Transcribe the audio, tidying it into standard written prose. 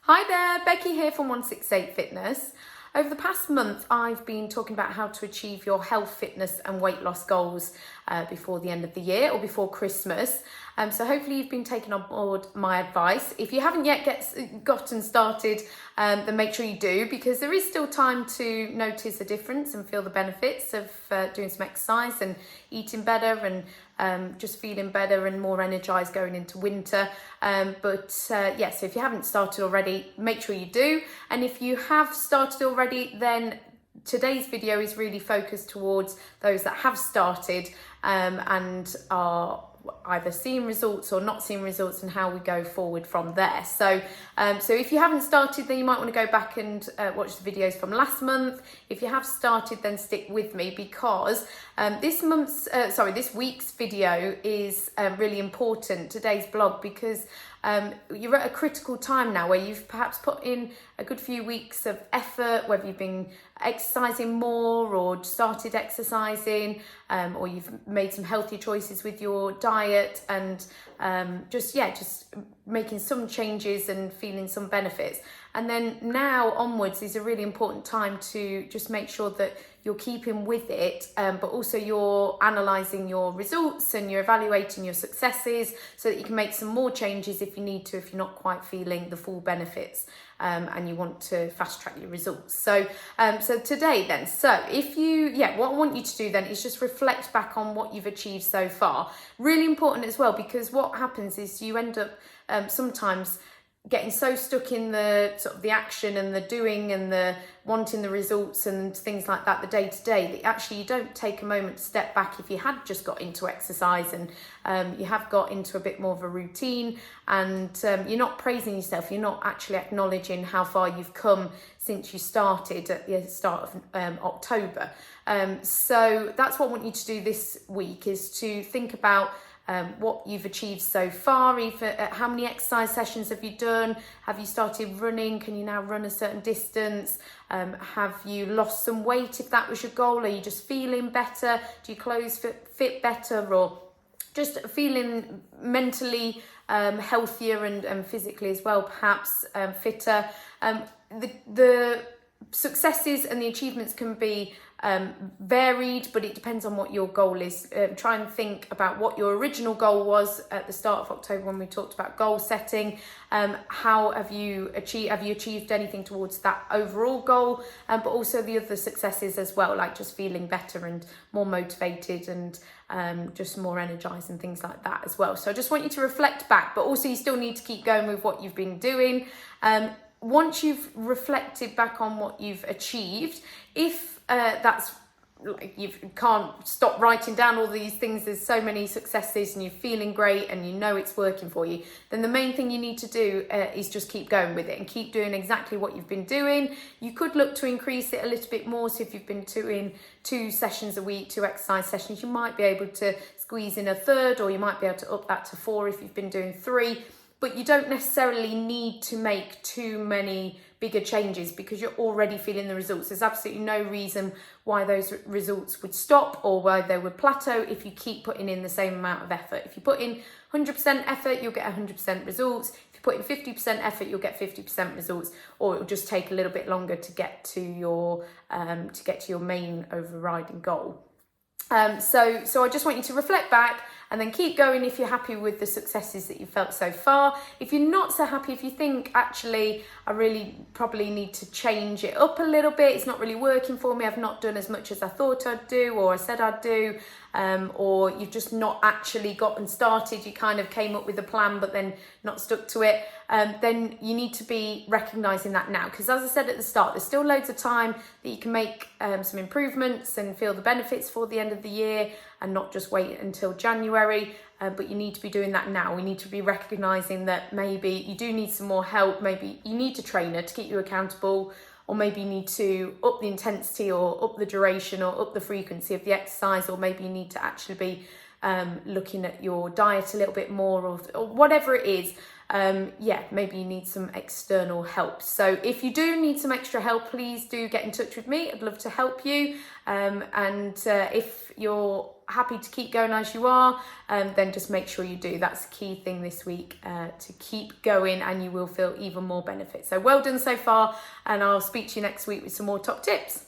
Hi there, Becky here from 168 Fitness. Over the past month, I've been talking about how to achieve your health, fitness and weight loss goals before the end of the year or before Christmas. So hopefully you've been taking on board my advice. If you haven't yet gotten started, then make sure you do, because there is still time to notice a difference and feel the benefits of doing some exercise and eating better and just feeling better and more energized going into winter. So if you haven't started already, make sure you do. And if you have started already, then today's video is really focused towards those that have started and are either seeing results or not seeing results, and how we go forward from there. So if you haven't started, then you might want to go back and watch the videos from last month. If you have started, then stick with me, because this week's video is really important, today's blog, because you're at a critical time now where you've perhaps put in a good few weeks of effort, whether you've been exercising more or started exercising, or you've made some healthy choices with your diet, and just making some changes and feeling some benefits. And then now onwards is a really important time to just make sure that you're keeping with it, but also you're analysing your results and you're evaluating your successes so that you can make some more changes if you need to, if you're not quite feeling the full benefits and you want to fast track your results. So today then, what I want you to do then is just reflect back on what you've achieved so far. Really important as well, because what happens is you end up sometimes getting so stuck in the sort of the action and the doing and the wanting the results and things like that, the day to day, that actually you don't take a moment to step back. If you had just got into exercise and you have got into a bit more of a routine, and you're not praising yourself, you're not actually acknowledging how far you've come since you started at the start of October. So that's what I want you to do this week, is to think about what you've achieved so far. How many exercise sessions have you done? Have you started running? Can you now run a certain distance? Have you lost some weight, if that was your goal? Are you just feeling better? Do your clothes fit better, or just feeling mentally healthier and physically as well, perhaps fitter? The successes and the achievements can be varied, but it depends on what your goal is. Try and think about what your original goal was at the start of October when we talked about goal setting. How have you achieved anything towards that overall goal, but also the other successes as well, like just feeling better and more motivated and just more energized and things like that as well. So I just want you to reflect back, but also you still need to keep going with what you've been doing. Once you've reflected back on what you've achieved, if that's like you can't stop writing down all these things, there's so many successes and you're feeling great and you know it's working for you, then the main thing you need to do is just keep going with it and keep doing exactly what you've been doing. You could look to increase it a little bit more. So if you've been doing 2 sessions a week, 2 exercise sessions, you might be able to squeeze in a third, or you might be able to up that to 4 if you've been doing 3. But you don't necessarily need to make too many bigger changes, because you're already feeling the results. There's absolutely no reason why those results would stop or why they would plateau if you keep putting in the same amount of effort. If you put in 100% effort, you'll get 100% results. If you put in 50% effort, you'll get 50% results, or it'll just take a little bit longer to get to your main overriding goal. So I just want you to reflect back and then keep going if you're happy with the successes that you've felt so far. If you're not so happy, if you think, actually, I really probably need to change it up a little bit, it's not really working for me, I've not done as much as I thought I'd do or I said I'd do, or you've just not actually gotten started, you kind of came up with a plan but then not stuck to it, then you need to be recognising that now. Because as I said at the start, there's still loads of time that you can make some improvements and feel the benefits for the end of the year, and not just wait until January, but you need to be doing that now. We need to be recognising that maybe you do need some more help, maybe you need a trainer to keep you accountable, or maybe you need to up the intensity or up the duration or up the frequency of the exercise, or maybe you need to actually be looking at your diet a little bit more, or whatever it is. Maybe you need some external help. So if you do need some extra help, please do get in touch with me. I'd love to help you. If you're happy to keep going as you are, then just make sure you do. That's the key thing this week, to keep going, and you will feel even more benefits. So well done so far, and I'll speak to you next week with some more top tips.